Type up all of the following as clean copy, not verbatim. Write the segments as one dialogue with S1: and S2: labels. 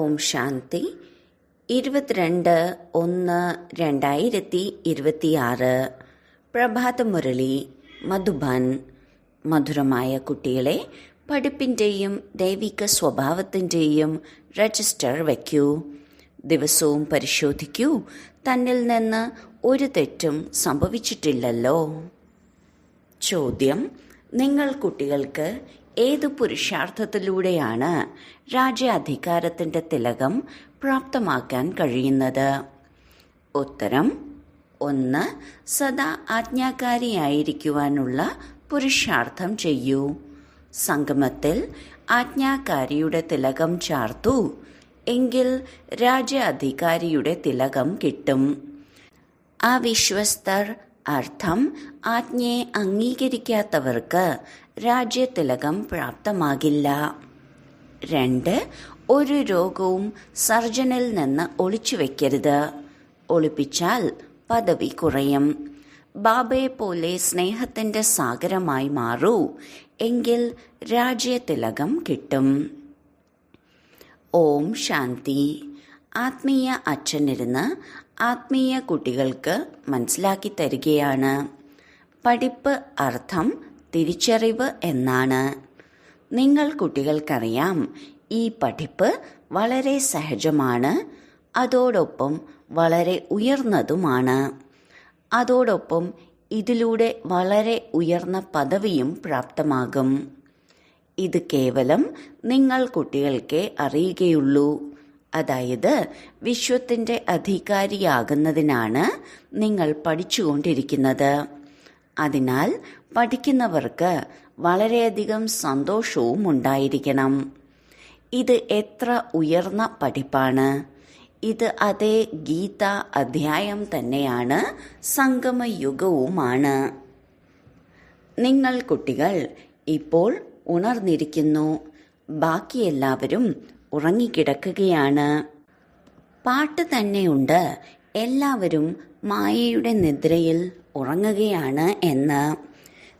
S1: ഓം ശാന്തി. 22/1/2026 പ്രഭാതമുരളി മധുബൻ. മധുരമായ കുട്ടികളെ, പഠിപ്പിൻ്റെയും ദൈവിക സ്വഭാവത്തിൻ്റെയും രജിസ്റ്റർ വയ്ക്കൂ. ദിവസവും പരിശോധിക്കൂ, തന്നിൽ നിന്ന് ഒരു തെറ്റും സംഭവിച്ചിട്ടില്ലല്ലോ. ചോദ്യം: നിങ്ങൾ കുട്ടികൾക്ക് ഏതു പുരുഷാർത്ഥത്തിലൂടെയാണ് രാജ്യാധികാരത്തിൻ്റെ തിലകം പ്രാപ്തമാക്കാൻ കഴിയുന്നത്? ഉത്തരം: 1. സദാ ആജ്ഞാകാരിയായിരിക്കുവാനുള്ള പുരുഷാർത്ഥം ചെയ്യൂ. സംഗമത്തിൽ ആജ്ഞാകാരിയുടെ തിലകം ചാർത്തൂ, എങ്കിൽ രാജ്യാധികാരിയുടെ തിലകം കിട്ടും. അവിശ്വസ്തർ അർത്ഥം ആജ്ഞയെ അംഗീകരിക്കാത്തവർക്ക് രാജ്യതിലകം പ്രാപ്തമാകില്ല. 2. ഒരു രോഗവും സർജനിൽ നിന്ന് ഒളിച്ചു വയ്ക്കരുത്. ഒളിപ്പിച്ചാൽ പദവി കുറയും. ബാബയെ പോലെ സ്നേഹത്തിൻ്റെ സാഗരമായി മാറൂ, എങ്കിൽ രാജ്യതിലകം കിട്ടും. ഓം ശാന്തി. ആത്മീയ അച്ഛനിരുന്ന് ആത്മീയ കുട്ടികൾക്ക് മനസ്സിലാക്കി തരികയാണ്. പഠിപ്പ് അർത്ഥം തിരിച്ചറിവ് എന്നാണ്. നിങ്ങൾ കുട്ടികൾക്കറിയാം, ഈ പഠിപ്പ് വളരെ സഹജമാണ്, അതോടൊപ്പം വളരെ ഉയർന്നതുമാണ്. അതോടൊപ്പം ഇതിലൂടെ വളരെ ഉയർന്ന പദവിയും പ്രാപ്തമാകും. ഇത് കേവലം നിങ്ങൾ കുട്ടികൾക്കേ അറിയുകയുള്ളൂ. അതായത് വിശ്വത്തിൻ്റെ അധികാരിയാകുന്നതിനാണ് നിങ്ങൾ പഠിച്ചുകൊണ്ടിരിക്കുന്നത്. അതിനാൽ പഠിക്കുന്നവർക്ക് വളരെയധികം സന്തോഷവും ഉണ്ടായിരിക്കണം. ഇത് എത്ര ഉയർന്ന പഠിപ്പാണ്! ഇത് അതേ ഗീത അധ്യായം തന്നെയാണ്, സംഗമയുഗവുമാണ്. നിങ്ങൾ കുട്ടികൾ ഇപ്പോൾ ഉണർന്നിരിക്കുന്നു. ബാക്കി എല്ലാവരും ഉറങ്ങിക്കിടക്കുകയാണ്. പാട്ട് തന്നെയുണ്ട്, എല്ലാവരും മായയുടെ നിദ്രയിൽ ഉറങ്ങുകയാണ് എന്ന്.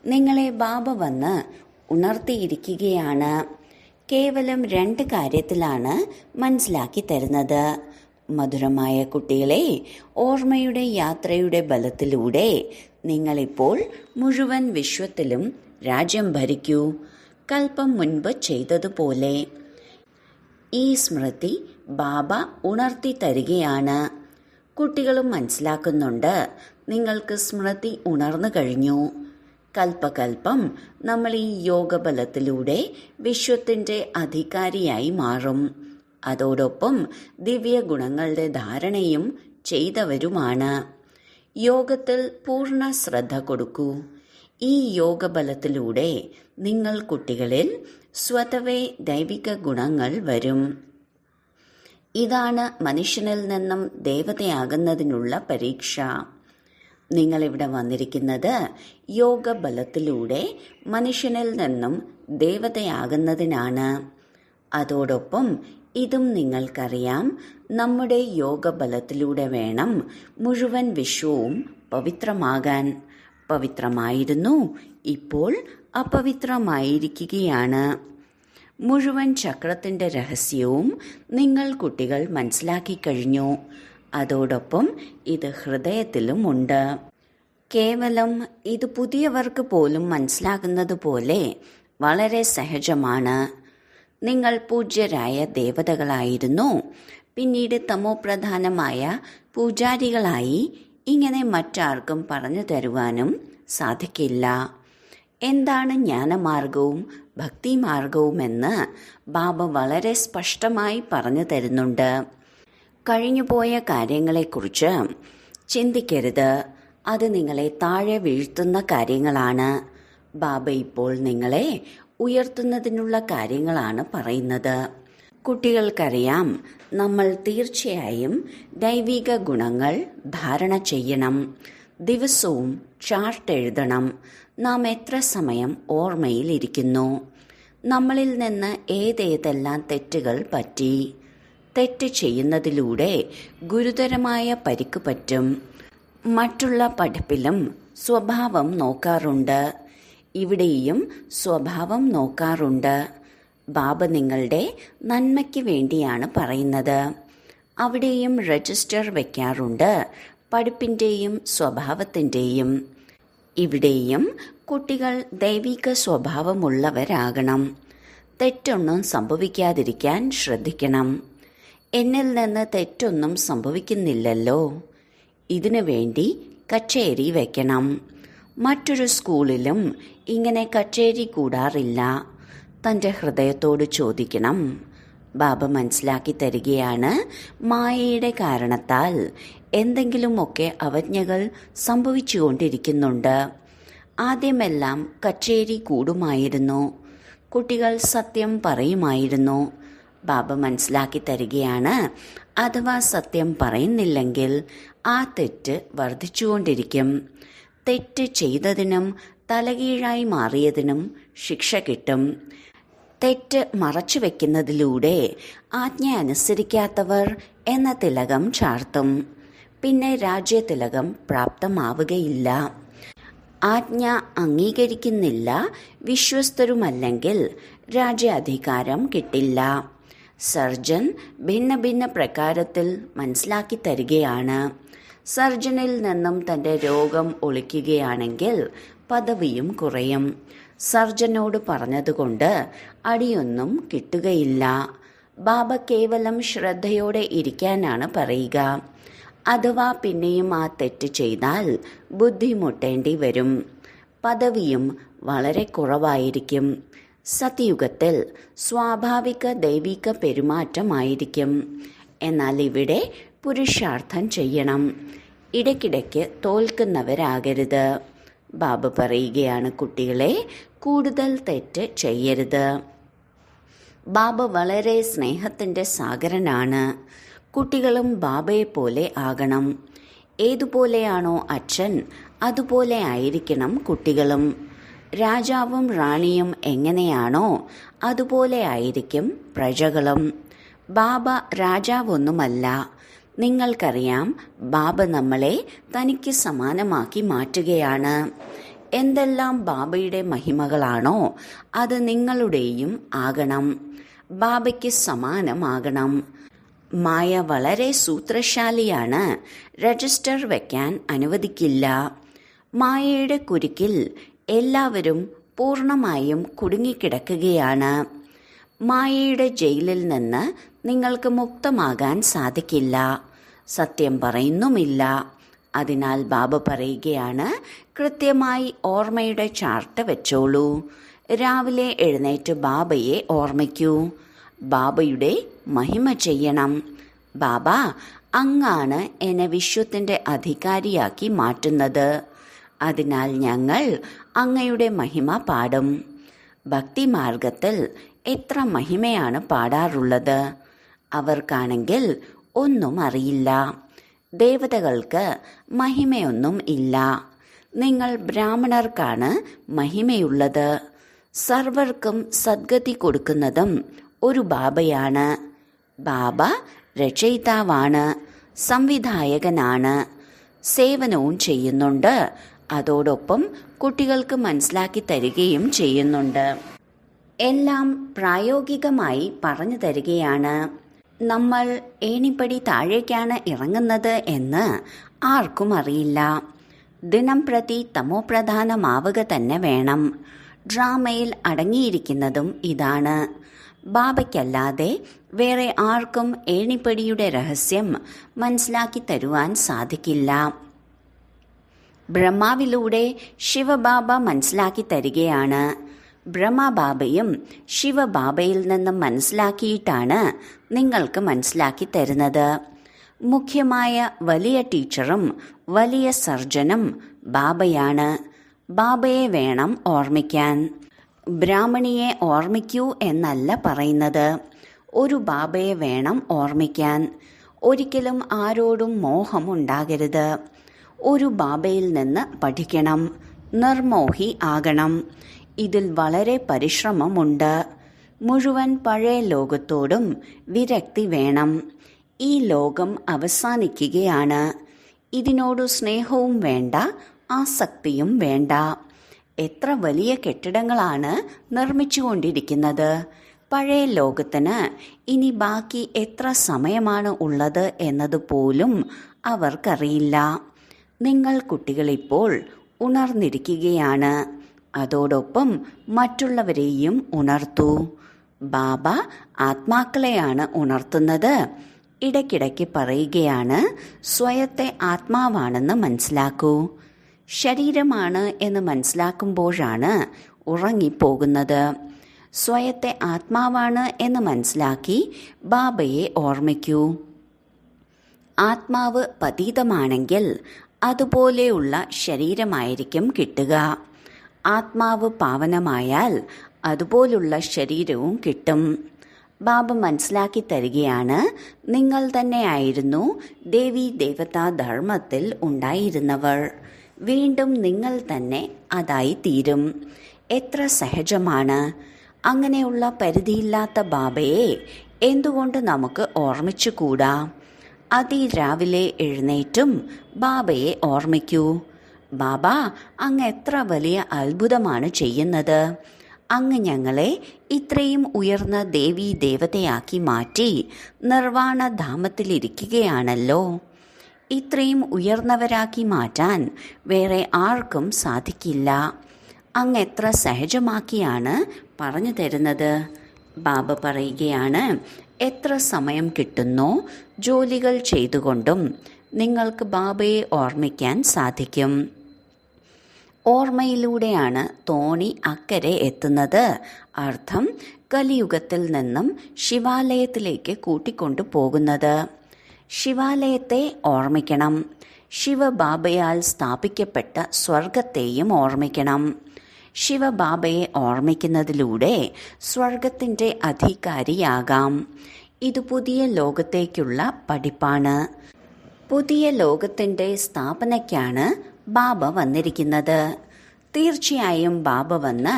S1: നിങ്ങളെ ബാബ വന്ന് ഉണർത്തിയിരിക്കുകയാണ്. കേവലം 2 കാര്യത്തിലാണ് മനസ്സിലാക്കി തരുന്നത്. മധുരമായ കുട്ടികളെ, ഓർമ്മയുടെ യാത്രയുടെ ബലത്തിലൂടെ നിങ്ങളിപ്പോൾ മുഴുവൻ വിശ്വത്തിലും രാജ്യം ഭരിക്കൂ, കൽപ്പം മുൻപ് ചെയ്തതുപോലെ. ഈ സ്മൃതി ബാബ ഉണർത്തി തരികയാണ്. കുട്ടികളും മനസ്സിലാക്കുന്നുണ്ട്, നിങ്ങൾക്ക് സ്മൃതി ഉണർന്നു കഴിഞ്ഞു. കൽപ്പകൽപ്പം നമ്മൾ ഈ യോഗബലത്തിലൂടെ വിശ്വത്തിൻ്റെ അധികാരിയായി മാറും. അതോടൊപ്പം ദിവ്യ ഗുണങ്ങളുടെ ധാരണയും ചെയ്തവരുമാണ്. യോഗത്തിൽ പൂർണ്ണ ശ്രദ്ധ കൊടുക്കൂ. ഈ യോഗബലത്തിലൂടെ നിങ്ങൾ കുട്ടികളിൽ സ്വതവേ ദൈവിക ഗുണങ്ങൾ വരും. ഇതാണ് മനുഷ്യനിൽ നിന്നും ദേവതയാകുന്നതിനുള്ള പരീക്ഷ. നിങ്ങളിവിടെ വന്നിരിക്കുന്നത് യോഗബലത്തിലൂടെ മനുഷ്യനിൽ നിന്നും ദേവതയാകുന്നതിനാണ്. അതോടൊപ്പം ഇതും നിങ്ങൾക്കറിയാം, നമ്മുടെ യോഗബലത്തിലൂടെ വേണം മുഴുവൻ വിശ്വവും പവിത്രമാകാൻ. പവിത്രമായിരുന്നു, ഇപ്പോൾ അപവിത്രമായിരിക്കുകയാണ്. മുഴുവൻ ചക്രത്തിൻ്റെ രഹസ്യവും നിങ്ങൾ കുട്ടികൾ മനസ്സിലാക്കി കഴിഞ്ഞു. അതോടൊപ്പം ഇത് ഹൃദയത്തിലുമുണ്ട്. കേവലം ഇത് പുതിയവർക്ക് പോലും മനസ്സിലാകുന്നത് പോലെ വളരെ സഹജമാണ്. നിങ്ങൾ പൂജ്യരായ ദേവതകളായിരുന്നു, പിന്നീട് തമോപ്രധാനമായ പൂജാരികളായി. ഇങ്ങനെ മറ്റാർക്കും പറഞ്ഞു തരുവാനും സാധിക്കില്ല. എന്താണ് ജ്ഞാനമാർഗവും ഭക്തിമാർഗവുമെന്ന് ബാബ വളരെ സ്പഷ്ടമായി പറഞ്ഞു തരുന്നുണ്ട്. കഴിഞ്ഞുപോയ കാര്യങ്ങളെക്കുറിച്ച് ചിന്തിക്കരുത്. അത് നിങ്ങളെ താഴെ വീഴ്ത്തുന്ന കാര്യങ്ങളാണ്. ബാബ ഇപ്പോൾ നിങ്ങളെ ഉയർത്തുന്നതിനുള്ള കാര്യങ്ങളാണ് പറയുന്നത്. കുട്ടികൾക്കറിയാം, നമ്മൾ തീർച്ചയായും ദൈവിക ഗുണങ്ങൾ ധാരണ ചെയ്യണം. ദിവസവും ചാർട്ട് എഴുതണം. നാം എത്ര സമയം ഓർമ്മയിൽ ഇരിക്കുന്നു, നമ്മളിൽ നിന്ന് ഏതേതെല്ലാം തെറ്റുകൾ പറ്റി. തെറ്റ് ചെയ്യുന്നതിലൂടെ ഗുരുതരമായ പരിക്ക് പറ്റും. മറ്റുള്ള പഠിപ്പിലും സ്വഭാവം നോക്കാറുണ്ട്. ഇവിടെയും സ്വഭാവം നോക്കാറുണ്ട്. ബാബ നിങ്ങളുടെ നന്മയ്ക്ക് വേണ്ടിയാണ് പറയുന്നത്. അവിടെയും രജിസ്റ്റർ വയ്ക്കാറുണ്ട്, പഠിപ്പിൻ്റെയും സ്വഭാവത്തിൻ്റെയും. ഇവിടെയും കുട്ടികൾ ദൈവിക സ്വഭാവമുള്ളവരാകണം. തെറ്റൊന്നും സംഭവിക്കാതിരിക്കാൻ ശ്രദ്ധിക്കണം. എന്നിൽ നിന്ന് തെറ്റൊന്നും സംഭവിക്കുന്നില്ലല്ലോ. ഇതിനു വേണ്ടി കച്ചേരി വയ്ക്കണം. മറ്റൊരു സ്കൂളിലും ഇങ്ങനെ കച്ചേരി കൂടാറില്ല. തൻ്റെ ഹൃദയത്തോട് ചോദിക്കണം. ബാബ മനസ്സിലാക്കി തരികയാണ്, മായയുടെ കാരണത്താൽ എന്തെങ്കിലുമൊക്കെ അവജ്ഞകൾ സംഭവിച്ചുകൊണ്ടിരിക്കുന്നുണ്ട്. ആദ്യമെല്ലാം കച്ചേരി കൂടുമായിരുന്നു, കുട്ടികൾ സത്യം പറയുമായിരുന്നു. ബാബ മനസ്സിലാക്കി തരികയാണ്, അഥവാ സത്യം പറയുന്നില്ലെങ്കിൽ ആ തെറ്റ് വർദ്ധിച്ചുകൊണ്ടിരിക്കും. തെറ്റ് ചെയ്തതിനും തലകീഴായി മാറിയതിനും ശിക്ഷ കിട്ടും. തെറ്റ് മറച്ചുവെക്കുന്നതിലൂടെ ആജ്ഞ അനുസരിക്കാത്തവർ എന്ന തിലകം ചാർത്തും. പിന്നെ രാജ്യതിലകം പ്രാപ്തമാവുകയില്ല. ആജ്ഞ അംഗീകരിക്കുന്നില്ല, വിശ്വസ്തരുമല്ലെങ്കിൽ രാജ്യാധികാരം കിട്ടില്ല. സർജൻ ഭിന്ന ഭിന്ന പ്രകാരത്തിൽ മനസ്സിലാക്കി തരികയാണ്. സർജനിൽ നിന്നും തൻ്റെ രോഗം ഒളിക്കുകയാണെങ്കിൽ പദവിയും കുറയും. സർജനോട് പറഞ്ഞതുകൊണ്ട് അടിയൊന്നും കിട്ടുകയില്ല. ബാബ കേവലം ശ്രദ്ധയോടെ ഇരിക്കാനാണ് പറയുക. അഥവാ പിന്നെയും ആ തെറ്റ് ചെയ്താൽ ബുദ്ധിമുട്ടേണ്ടി വരും. പദവിയും വളരെ കുറവായിരിക്കും. സത്യയുഗത്തിൽ സ്വാഭാവിക ദൈവിക പെരുമാറ്റമായിരിക്കും. എന്നാൽ ഇവിടെ പുരുഷാർത്ഥം ചെയ്യണം. ഇടയ്ക്കിടയ്ക്ക് തോൽക്കുന്നവരാകരുത്. ബാബ പറയുകയാണ്, കുട്ടികളെ കൂടുതൽ തെറ്റ് ചെയ്യരുത്. ബാബ വളരെ സ്നേഹത്തിൻ്റെ സാഗരനാണ്. കുട്ടികളും ബാബയെപ്പോലെ ആകണം. ഏതുപോലെയാണോ അച്ഛൻ, അതുപോലെ ആയിരിക്കണം കുട്ടികളും. രാജാവും റാണിയും എങ്ങനെയാണോ അതുപോലെ ആയിരിക്കും പ്രജകളും. ബാബ രാജാവൊന്നുമല്ല. നിങ്ങൾക്കറിയാം, ബാബ നമ്മളെ തനിക്ക് സമാനമാക്കി മാറ്റുകയാണ്. എന്തെല്ലാം ബാബയുടെ മഹിമകളാണോ അത് നിങ്ങളുടെയും ആകണം. ബാബയ്ക്ക് സമാനമാകണം. മായ വളരെ സൂത്രശാലിയാണ്. രജിസ്റ്റർ വയ്ക്കാൻ അനുവദിക്കില്ല. മായയുടെ കുരുക്കിൽ എല്ലാവരും പൂർണ്ണമായും കുടുങ്ങിക്കിടക്കുകയാണ്. മായയുടെ ജയിലിൽ നിന്ന് നിങ്ങൾക്ക് മുക്തമാകാൻ സാധിക്കില്ല. സത്യം പറയുന്നുമില്ല. അതിനാൽ ബാബ പറയുകയാണ്, കൃത്യമായി ഓർമ്മയുടെ ചാർട്ട് വെച്ചോളൂ. രാവിലെ എഴുന്നേറ്റ് ബാബയെ ഓർമ്മിക്കൂ. ബാബയുടെ മഹിമ ചെയ്യണം. ബാബ, അങ്ങാണ് എന്നെ വിശ്വത്തിൻ്റെ അധികാരിയാക്കി മാറ്റുന്നത്. അതിനാൽ ഞങ്ങൾ അങ്ങയുടെ മഹിമ പാടും. ഭക്തിമാർഗത്തിൽ എത്ര മഹിമയാണ് പാടാറുള്ളത്. അവർക്കാണെങ്കിൽ ഒന്നും അറിയില്ല. ദേവതകൾക്ക് മഹിമയൊന്നും ഇല്ല. നിങ്ങൾ ബ്രാഹ്മണർക്കാണ് മഹിമയുള്ളത്. സർവർക്കും സദ്ഗതി കൊടുക്കുന്നതും ഒരു ബാബയാണ്. ബാബ രചയിതാവാണ്, സംവിധായകനാണ്. സേവനവും ചെയ്യുന്നുണ്ട്. അതോടൊപ്പം കുട്ടികൾക്ക് മനസ്സിലാക്കി തരികയും ചെയ്യുന്നുണ്ട്. എല്ലാം പ്രായോഗികമായി പറഞ്ഞു തരികയാണ്. നമ്മൾ ഏണിപ്പടി താഴേക്കാണ് ഇറങ്ങുന്നത് എന്ന് ആർക്കും അറിയില്ല. ദിനം പ്രതി തമോപ്രധാനമാവുക തന്നെ വേണം. ഡ്രാമയിൽ അടങ്ങിയിരിക്കുന്നതും ഇതാണ്. ബാബയ്ക്കല്ലാതെ വേറെ ആർക്കും ഏണിപ്പടിയുടെ രഹസ്യം മനസ്സിലാക്കി തരുവാൻ സാധിക്കില്ല. ബ്രഹ്മാവിലൂടെ ശിവബാബ മനസ്സിലാക്കി തരികയാണ്. ബ്രഹ്മബാബയും ശിവബാബയിൽ നിന്നും മനസ്സിലാക്കിയിട്ടാണ് നിങ്ങൾക്ക് മനസ്സിലാക്കി തരുന്നത്. മുഖ്യമായ വലിയ ടീച്ചറും വലിയ സർജനും ബാബയാണ്. ബാബയെ വേണം ഓർമ്മിക്കാൻ. ബ്രാഹ്മണിയെ ഓർമ്മിക്കൂ എന്നല്ല പറയുന്നത്. ഒരു ബാബയെ വേണം ഓർമ്മിക്കാൻ. ഒരിക്കലും ആരോടും മോഹമുണ്ടാകരുത്. ഒരു ബാബയിൽ നിന്ന് പഠിക്കണം. നിർമോഹി ആകണം. ഇതിൽ വളരെ പരിശ്രമമുണ്ട്. മുഴുവൻ പഴയ ലോകത്തോടും വിരക്തി വേണം. ഈ ലോകം അവസാനിക്കുകയാണ്. ഇതിനോട് സ്നേഹവും വേണ്ട, ആസക്തിയും വേണ്ട. എത്ര വലിയ കെട്ടിടങ്ങളാണ് നിർമ്മിച്ചുകൊണ്ടിരിക്കുന്നത്. പഴയ ലോകത്തിന് ഇനി ബാക്കി എത്ര സമയമാണ് ഉള്ളത് എന്നതുപോലും അവർക്കറിയില്ല. നിങ്ങൾ കുട്ടികളിപ്പോൾ ഉണർന്നിരിക്കുകയാണ്. അതോടൊപ്പം മറ്റുള്ളവരെയും ഉണർത്തൂ. ബാബ ആത്മാക്കളെയാണ് ഉണർത്തുന്നത്. ഇടയ്ക്കിടയ്ക്ക് പറയുകയാണ്, സ്വയത്തെ ആത്മാവാണെന്ന് മനസ്സിലാക്കൂ. ശരീരമാണ് എന്ന് മനസ്സിലാക്കുമ്പോഴാണ് ഉറങ്ങിപ്പോകുന്നത്. സ്വയത്തെ ആത്മാവാണ് എന്ന് മനസ്സിലാക്കി ബാബയെ ഓർമ്മിക്കൂ. ആത്മാവ് പതീതമാണെങ്കിൽ അതുപോലെയുള്ള ശരീരമായിരിക്കും കിട്ടുക. ആത്മാവ് പാവനമായാൽ അതുപോലുള്ള ശരീരവും കിട്ടും. ബാബ മനസ്സിലാക്കി തരികയാണ്, നിങ്ങൾ തന്നെയായിരുന്നു ദേവീ ദേവതാ ധർമ്മത്തിൽ ഉണ്ടായിരുന്നവർ. വീണ്ടും നിങ്ങൾ തന്നെ അതായി തീരും. എത്ര സഹജമാണ്. അങ്ങനെയുള്ള പരിധിയില്ലാത്ത ബാബയെ എന്തുകൊണ്ട് നമുക്ക് ഓർമ്മിച്ചുകൂടാ? അതിരാവിലെ എഴുന്നേറ്റും ബാബയെ ഓർമ്മിക്കൂ. ബാബ, അങ്ങ് എത്ര വലിയ അത്ഭുതമാണ് ചെയ്യുന്നത്. അങ്ങ് ഞങ്ങളെ ഇത്രയും ഉയർന്ന ദേവീ ദേവതയാക്കി മാറ്റി നിർവാണധാമത്തിലിരിക്കുകയാണല്ലോ. ഇത്രയും ഉയർന്നവരാക്കി മാറ്റാൻ വേറെ ആർക്കും സാധിക്കില്ല. അങ്ങ് എത്ര സഹജമാക്കിയാണ് പറഞ്ഞു തരുന്നത്. ബാബ പറയുകയാണ്, എത്ര സമയം കിട്ടുന്നോ ജോലികൾ ചെയ്തുകൊണ്ടും നിങ്ങൾക്ക് ബാബയെ ഓർമ്മിക്കാൻ സാധിക്കും. ഓർമ്മയിലൂടെയാണ് തോണി അക്കരെ എത്തുന്നത്. അർത്ഥം, കലിയുഗത്തിൽ നിന്നും ശിവാലയത്തിലേക്ക് കൂട്ടിക്കൊണ്ടു പോകുന്നത്. ശിവാലയത്തെ ഓർമ്മിക്കണം. ശിവബാബയാൽ സ്ഥാപിക്കപ്പെട്ട സ്വർഗത്തെയും ഓർമ്മിക്കണം. ശിവബാബയെ ഓർമ്മിക്കുന്നതിലൂടെ സ്വർഗത്തിൻ്റെ അധികാരിയാകാം. ഇത് പുതിയ ലോകത്തേക്കുള്ള പഠിപ്പാണ്. പുതിയ ലോകത്തിൻ്റെ സ്ഥാപനയ്ക്കാണ് ബാബ വന്നിരിക്കുന്നത്. തീർച്ചയായും ബാബ വന്ന്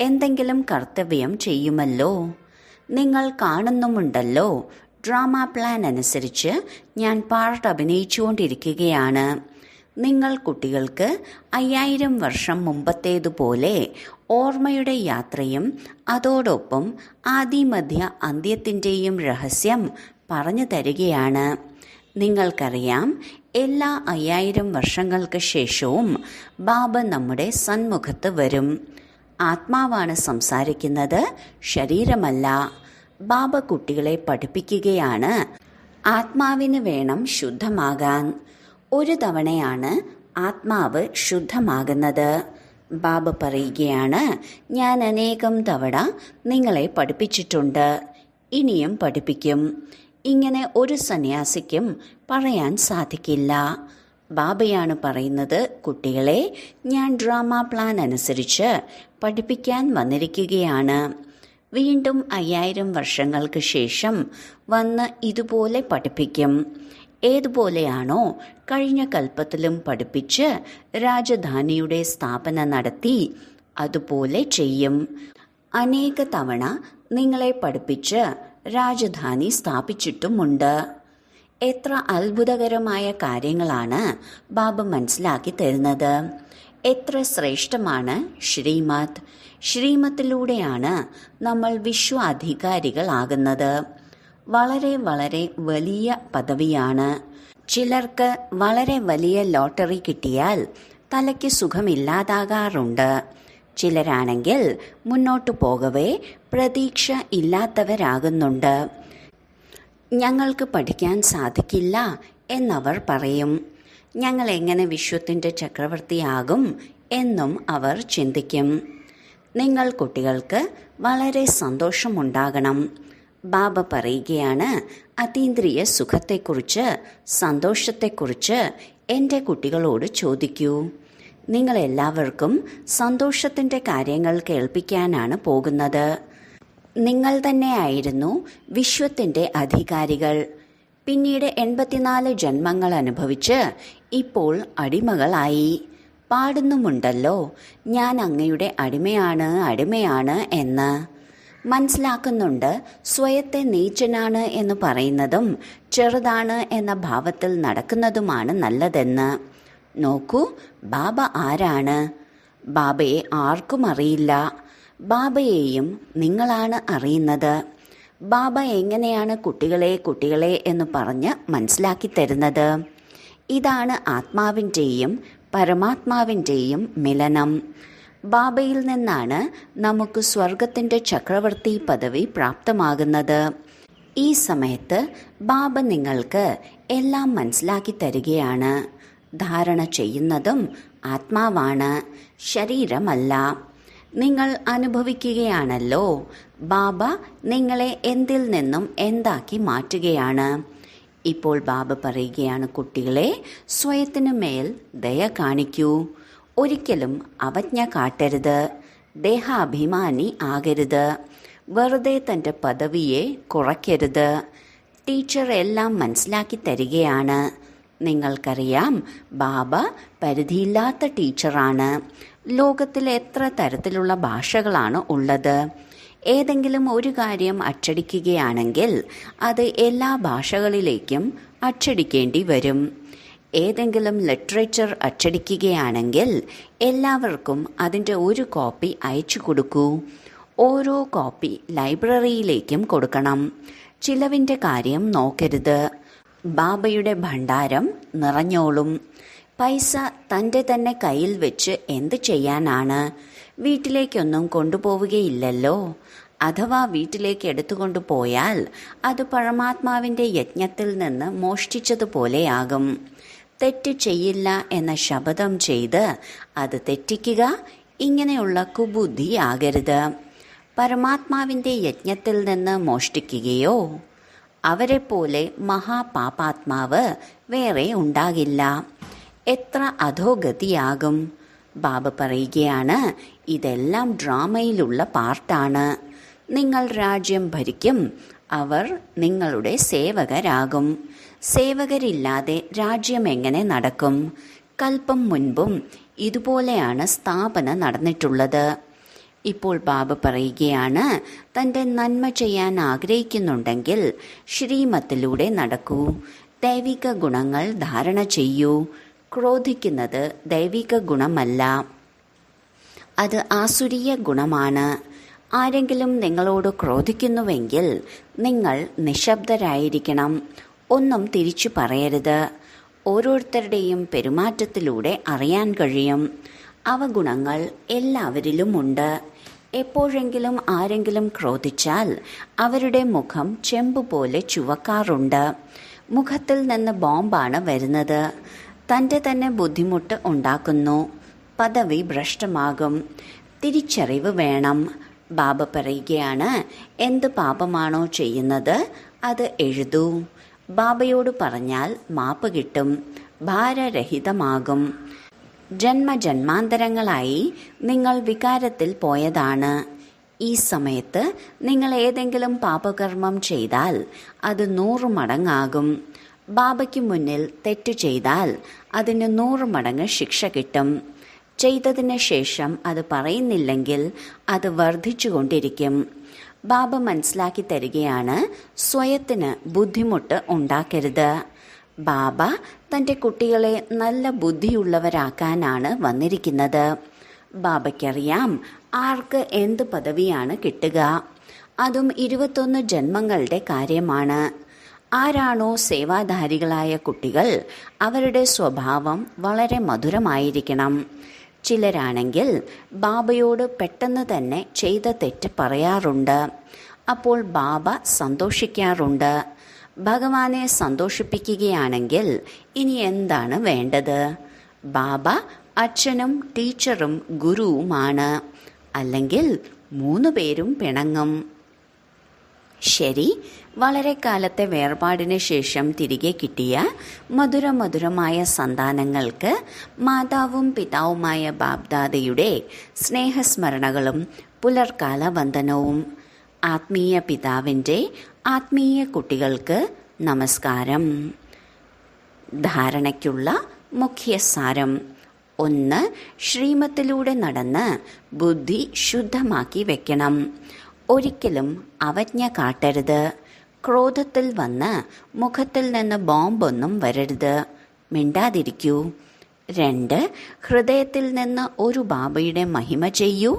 S1: എന്തെങ്കിലും കർത്തവ്യം ചെയ്യുമല്ലോ. നിങ്ങൾ കാണുന്നുമുണ്ടല്ലോ, ഡ്രാമ പ്ലാൻ അനുസരിച്ച് ഞാൻ പാർട്ട് അഭിനയിച്ചുകൊണ്ടിരിക്കുകയാണ്. നിങ്ങൾ കുട്ടികൾക്ക് 5000 വർഷം മുമ്പത്തേതുപോലെ ഓർമ്മയുടെ യാത്രയും അതോടൊപ്പം ആദിമധ്യ അന്ത്യത്തിൻ്റെയും രഹസ്യം പറഞ്ഞു തരികയാണ്. നിങ്ങൾക്കറിയാം, എല്ലാ 5000 വർഷങ്ങൾക്ക് ശേഷവും ബാബ നമ്മുടെ സന്മുഖത്ത് വരും. ആത്മാവാണ് സംസാരിക്കുന്നത്, ശരീരമല്ല. ബാബ കുട്ടികളെ പഠിപ്പിക്കുകയാണ്, ആത്മാവിന് വേണം ശുദ്ധമാകാൻ. ഒരു തവണയാണ് ആത്മാവ് ശുദ്ധമാകുന്നത്. ബാബ പറയുകയാണ്, ഞാൻ അനേകം തവണ നിങ്ങളെ പഠിപ്പിച്ചിട്ടുണ്ട്, ഇനിയും പഠിപ്പിക്കും. ഇങ്ങനെ ഒരു സന്യാസിക്കും പറയാൻ സാധിക്കില്ല. ബാബയാണ് പറയുന്നത്, കുട്ടികളെ ഞാൻ ഡ്രാമ പ്ലാൻ അനുസരിച്ച് പഠിപ്പിക്കാൻ വന്നിരിക്കുകയാണ്. വീണ്ടും 5000 വർഷങ്ങൾക്ക് ശേഷം വന്ന് ഇതുപോലെ പഠിപ്പിക്കും. ഏതുപോലെയാണോ കഴിഞ്ഞ കൽപ്പത്തിലും പഠിപ്പിച്ച് രാജധാനിയുടെ സ്ഥാപന നടത്തി, അതുപോലെ ചെയ്യും. അനേക തവണ നിങ്ങളെ പഠിപ്പിച്ച് രാജധാനി സ്ഥാപിച്ചിട്ടുമുണ്ട്. എത്ര അത്ഭുതകരമായ കാര്യങ്ങളാണ് ബാബ മനസ്സിലാക്കി തരുന്നത്. എത്ര ശ്രേഷ്ഠമാണ് ശ്രീമത്. ശ്രീമത്തിലൂടെയാണ് നമ്മൾ വിശ്വാധികാരികളാകുന്നത്. വളരെ വളരെ വലിയ പദവിയാണ്. ചിലർക്ക് വളരെ വലിയ ലോട്ടറി കിട്ടിയാൽ തലയ്ക്ക് സുഖമില്ലാതാകാറുണ്ട്. ചിലരാണെങ്കിൽ മുന്നോട്ടു പോകവേ പ്രതീക്ഷ ഇല്ലാത്തവരാകുന്നുണ്ട്. ഞങ്ങൾക്ക് പഠിക്കാൻ സാധിക്കില്ല എന്നവർ പറയും. ഞങ്ങൾ എങ്ങനെ വിശ്വത്തിൻ്റെ ചക്രവർത്തിയാകും എന്നും അവർ ചിന്തിക്കും. നിങ്ങൾ കുട്ടികൾക്ക് വളരെ സന്തോഷമുണ്ടാകണം. ബാബ പറയുകയാണ്, അതീന്ദ്രിയ സുഖത്തെക്കുറിച്ച്, സന്തോഷത്തെക്കുറിച്ച് എൻ്റെ കുട്ടികളോട് ചോദിക്കൂ. നിങ്ങളെല്ലാവർക്കും സന്തോഷത്തിൻ്റെ കാര്യങ്ങൾ കേൾപ്പിക്കാനാണ് പോകുന്നത്. നിങ്ങൾ തന്നെയായിരുന്നു വിശ്വത്തിൻ്റെ അധികാരികൾ. പിന്നീട് 84 ജന്മങ്ങൾ അനുഭവിച്ച് ഇപ്പോൾ അടിമകളായി. പാടുന്നുമുണ്ടല്ലോ, ഞാൻ അങ്ങയുടെ അടിമയാണ് അടിമയാണ് എന്ന്. മനസ്സിലാക്കുന്നുണ്ട്, സ്വയത്തെ നീചനാണ് എന്ന് പറയുന്നതും ചെറുതാണ് എന്ന ഭാവത്തിൽ നടക്കുന്നതുമാണ് നല്ലതെന്ന്. നോക്കൂ, ബാബ ആരാണ്? ബാബയെ ആർക്കും അറിയില്ല. ബാബയെയും നിങ്ങളാണ് അറിയുന്നത്. ബാബ എങ്ങനെയാണ് കുട്ടികളെ എന്ന് പറഞ്ഞ് മനസ്സിലാക്കി തരുന്നത്? ഇതാണ് ആത്മാവിൻ്റെയും പരമാത്മാവിൻ്റെയും മിലനം. ബാബയിൽ നിന്നാണ് നമുക്ക് സ്വർഗത്തിൻ്റെ ചക്രവർത്തി പദവി പ്രാപ്തമാകുന്നത്. ഈ സമയത്ത് ബാബ നിങ്ങൾക്ക് എല്ലാം മനസ്സിലാക്കി തരികയാണ്. ധാരണ ചെയ്യുന്നതും ആത്മാവാണ്, ശരീരമല്ല. നിങ്ങൾ അനുഭവിക്കുകയാണല്ലോ. ബാബ നിങ്ങളെ എന്തിൽ നിന്നും എന്താക്കി മാറ്റുകയാണ്. ഇപ്പോൾ ബാബ പറയുകയാണ്, കുട്ടികളെ, സ്വയത്തിനു മേൽ ദയ കാണിക്കൂ. ഒരിക്കലും അവജ്ഞ കാട്ടരുത്. ദേഹാഭിമാനി ആകരുത്. വെറുതെ തൻ്റെ പദവിയെ കുറയ്ക്കരുത്. ടീച്ചർ എല്ലാം മനസ്സിലാക്കി തരികയാണ്. നിങ്ങൾക്കറിയാം, ബാബ പരിധിയില്ലാത്ത ടീച്ചറാണ്. ലോകത്തിൽ എത്ര തരത്തിലുള്ള ഭാഷകളാണ് ഉള്ളത്. ഏതെങ്കിലും ഒരു കാര്യം അച്ചടിക്കുകയാണെങ്കിൽ അത് എല്ലാ ഭാഷകളിലേക്കും അച്ചടിക്കേണ്ടി വരും. ഏതെങ്കിലും ലിറ്ററേച്ചർ അച്ചടിക്കുകയാണെങ്കിൽ എല്ലാവർക്കും അതിൻ്റെ ഒരു കോപ്പി അയച്ചു കൊടുക്കൂ. ഓരോ കോപ്പി ലൈബ്രറിയിലേക്കും കൊടുക്കണം. ചിലവിൻ്റെ കാര്യം നോക്കരുത്. ബാബയുടെ ഭണ്ഡാരം നിറഞ്ഞോളും. പൈസ തൻ്റെ തന്നെ കയ്യിൽ വെച്ച് എന്ത് ചെയ്യാനാണ്? വീട്ടിലേക്കൊന്നും കൊണ്ടുപോവുകയില്ലല്ലോ. അഥവാ വീട്ടിലേക്ക് എടുത്തുകൊണ്ടു പോയാൽ അത് പരമാത്മാവിൻ്റെ യജ്ഞത്തിൽ നിന്ന് മോഷ്ടിച്ചതുപോലെയാകും. തെറ്റ് ചെയ്യില്ല എന്ന ശപഥം ചെയ്ത് അത് തെറ്റിക്കുക, ഇങ്ങനെയുള്ള കുബുദ്ധിയാകരുത്. പരമാത്മാവിൻ്റെ യജ്ഞത്തിൽ നിന്ന് മോഷ്ടിക്കുകയോ, അവരെപ്പോലെ മഹാപാപാത്മാവ് വേറെ ഉണ്ടാകില്ല. എത്ര അധോഗതിയാകും. ബാബ പറയുകയാണ്, ഇതെല്ലാം ഡ്രാമയിലുള്ള പാർട്ടാണ്. നിങ്ങൾ രാജ്യം ഭരിക്കും, അവർ നിങ്ങളുടെ സേവകരാകും. സേവകരില്ലാതെ രാജ്യം എങ്ങനെ നടക്കും? കൽപ്പം മുൻപും ഇതുപോലെയാണ് സ്ഥാപന നടന്നിട്ടുള്ളത്. ഇപ്പോൾ ബാബ പറയുകയാണ്, തൻ്റെ നന്മ ചെയ്യാൻ ആഗ്രഹിക്കുന്നുണ്ടെങ്കിൽ ശ്രീമത്തിലൂടെ നടക്കൂ. ദൈവിക ഗുണങ്ങൾ ധാരണ ചെയ്യൂ. ക്രോധിക്കുന്നത് ദൈവിക ഗുണമല്ല, അത് ആസുരീയ ഗുണമാണ്. ആരെങ്കിലും നിങ്ങളോട് ക്രോധിക്കുന്നുവെങ്കിൽ നിങ്ങൾ നിശബ്ദരായിരിക്കണം. ഒന്നും തിരിച്ചു പറയരുത്. ഓരോരുത്തരുടെയും പെരുമാറ്റത്തിലൂടെ അറിയാൻ കഴിയും. അവഗുണങ്ങൾ എല്ലാവരിലുമുണ്ട്. എപ്പോഴെങ്കിലും ആരെങ്കിലും ക്രോധിച്ചാൽ അവരുടെ മുഖം ചെമ്പ് പോലെ ചുവക്കാറുണ്ട്. മുഖത്തിൽ നിന്ന് ബോംബാണ് വരുന്നത്. തൻ്റെ തന്നെ ബുദ്ധിമുട്ട് ഉണ്ടാക്കുന്നു. പദവി ഭ്രഷ്ടമാകും. തിരിച്ചറിവ് വേണം. ബാബ പറയുകയാണ്, എന്ത് പാപമാണോ ചെയ്യുന്നത് അത് എഴുതൂ. ബാബയോട് പറഞ്ഞാൽ മാപ്പ് കിട്ടും. ഭാരരഹിതമാകും. ജന്മജന്മാന്തരങ്ങളായി നിങ്ങൾ വികാരത്തിൽ പോയതാണ്. ഈ സമയത്ത് നിങ്ങൾ ഏതെങ്കിലും പാപകർമ്മം ചെയ്താൽ അത് 100 മടങ്ങാകും. ബാബയ്ക്ക് മുന്നിൽ തെറ്റു ചെയ്താൽ അതിന് 100 മടങ്ങ് ശിക്ഷ കിട്ടും. ചെയ്തതിന് ശേഷം അത് പറയുന്നില്ലെങ്കിൽ അത് വർദ്ധിച്ചുകൊണ്ടിരിക്കും. ബാബ മനസ്സിലാക്കി തരികയാണ്, സ്വയത്തിന് ബുദ്ധിമുട്ട് ഉണ്ടാക്കരുത്. ബാബ തൻ്റെ കുട്ടികളെ നല്ല ബുദ്ധിയുള്ളവരാക്കാനാണ് വന്നിരിക്കുന്നത്. ബാബയ്ക്കറിയാം ആർക്ക് എന്ത് പദവിയാണ് കിട്ടുക. അതും 21 ജന്മങ്ങളുടെ കാര്യമാണ്. ആരാണോ സേവാധാരികളായ കുട്ടികൾ, അവരുടെ സ്വഭാവം വളരെ മധുരമായിരിക്കണം. ചിലരാണെങ്കിൽ ബാബയോട് പെട്ടെന്ന് തന്നെ ചെയ്ത തെറ്റ് പറയാറുണ്ട്. അപ്പോൾ ബാബ സന്തോഷിക്കാറുണ്ട്. ഭഗവാനെ സന്തോഷിപ്പിക്കുകയാണെങ്കിൽ ഇനി എന്താണ് വേണ്ടത്? ബാബ അച്ഛനും ടീച്ചറും ഗുരുവുമാണ്. അല്ലെങ്കിൽ 3 പേരും പിണങ്ങും. ശരി, വളരെ കാലത്തെ വേർപാടിന് ശേഷം തിരികെ കിട്ടിയ മധുരമധുരമായ സന്താനങ്ങൾക്ക് മാതാവും പിതാവുമായ ബാബ്ദാദയുടെ സ്നേഹസ്മരണകളും പുലർക്കാല വന്ദനവും. ആത്മീയ പിതാവിൻ്റെ ആത്മീയ കുട്ടികൾക്ക് നമസ്കാരം. ധാരണയ്ക്കുള്ള മുഖ്യസാരം: 1. ശ്രീമത്തിലൂടെ നടന്ന് ബുദ്ധി ശുദ്ധമാക്കി വെക്കണം. ഒരിക്കലും അവജ്ഞ കാട്ടരുത്. ക്രോധത്തിൽ വന്ന് മുഖത്തിൽ നിന്ന് ബോംബൊന്നും വരരുത്. മിണ്ടാതിരിക്കൂ. 2. ഹൃദയത്തിൽ നിന്ന് ഒരു ബാബയുടെ മഹിമ ചെയ്യൂ.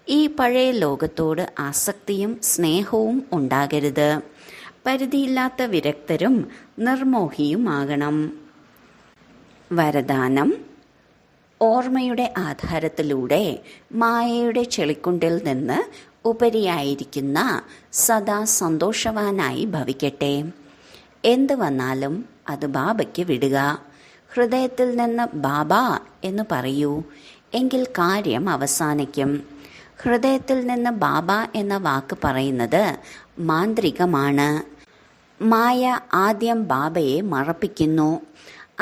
S1: ഈ പഴയ ലോകത്തോട് ആസക്തിയും സ്നേഹവും ഉണ്ടാകരുത്. പരിധിയില്ലാത്ത വിരക്തരും നിർമോഹിയുമാകണം. വരദാനം: ഓർമ്മയുടെ ആധാരത്തിലൂടെ മായയുടെ ചെളിക്കുണ്ടിൽ നിന്ന് ഉപരിയായിരിക്കുന്ന സദാ സന്തോഷവാനായി ഭവിക്കട്ടെ. എന്ത് വന്നാലും അത് ബാബയ്ക്ക് വിടുക. ഹൃദയത്തിൽ നിന്ന് ബാബ എന്ന് പറയൂ, എങ്കിൽ കാര്യം അവസാനിക്കും. ഹൃദയത്തിൽ നിന്ന് ബാബ എന്ന വാക്ക് പറയുന്നത് മാന്ത്രികമാണ്. മായ ആദ്യം ബാബയെ മറപ്പിക്കുന്നു.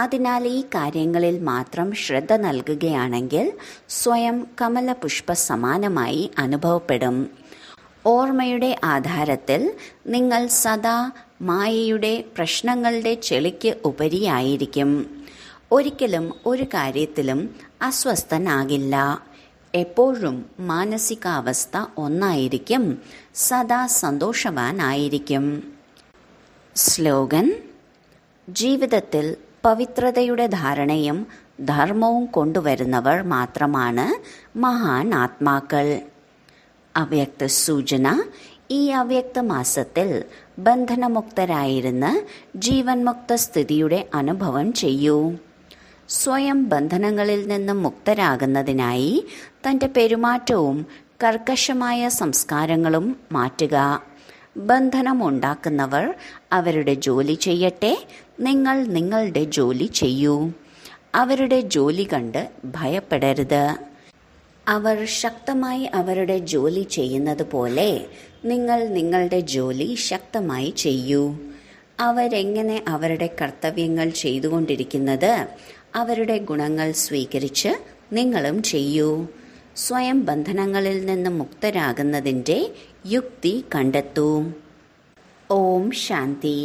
S1: അതിനാൽ ഈ കാര്യങ്ങളിൽ മാത്രം ശ്രദ്ധ നൽകുകയാണെങ്കിൽ സ്വയം കമലപുഷ്പ സമാനമായി അനുഭവപ്പെടും. ഓർമ്മയുടെ ആധാരത്തിൽ നിങ്ങൾ സദാ മായയുടെ പ്രശ്നങ്ങളുടെ ചെളിക്ക് ഉപരിയായിരിക്കും. ഒരിക്കലും ഒരു കാര്യത്തിലും അസ്വസ്ഥനാകില്ല. എപ്പോഴും മാനസികാവസ്ഥ ഒന്നായിരിക്കും. സദാ സന്തോഷവാനായിരിക്കും. സ്ലോഗൻ: ജീവിതത്തിൽ പവിത്രതയുടെ ധാരണയും ധർമ്മവും കൊണ്ടുവരുന്നവർ മാത്രമാണ് മഹാൻ ആത്മാക്കൾ. അവ്യക്ത സൂചന: ഈ അവ്യക്ത മാസത്തിൽ ബന്ധനമുക്തരായിരുന്ന് ജീവൻമുക്ത സ്ഥിതിയുടെ അനുഭവം ചെയ്യൂ. സ്വയം ബന്ധനങ്ങളിൽ നിന്ന് മുക്തരാകുന്നതിനായി തൻ്റെ പെരുമാറ്റവും കർക്കശമായ സംസ്കാരങ്ങളും മാറ്റുക. ബന്ധനമുണ്ടാക്കുന്നവർ അവരുടെ ജോലി ചെയ്യട്ടെ, നിങ്ങൾ നിങ്ങളുടെ ജോലി ചെയ്യൂ. അവരുടെ ജോലി കണ്ട് ഭയപ്പെടരുത്. അവർ ശക്തമായി അവരുടെ ജോലി ചെയ്യുന്നത് പോലെ നിങ്ങൾ നിങ്ങളുടെ ജോലി ശക്തമായി ചെയ്യൂ. അവരെങ്ങനെ അവരുടെ കർത്തവ്യങ്ങൾ ചെയ്തുകൊണ്ടിരിക്കുന്നത് അവരുടെ ഗുണങ്ങൾ സ്വീകരിച്ച് നിങ്ങളും ചെയ്യൂ. സ്വയം ബന്ധനങ്ങളിൽ നിന്ന് മുക്തരാകുന്നതിൻ്റെ യുക്തി കണ്ടെത്തൂ. ഓം ശാന്തി.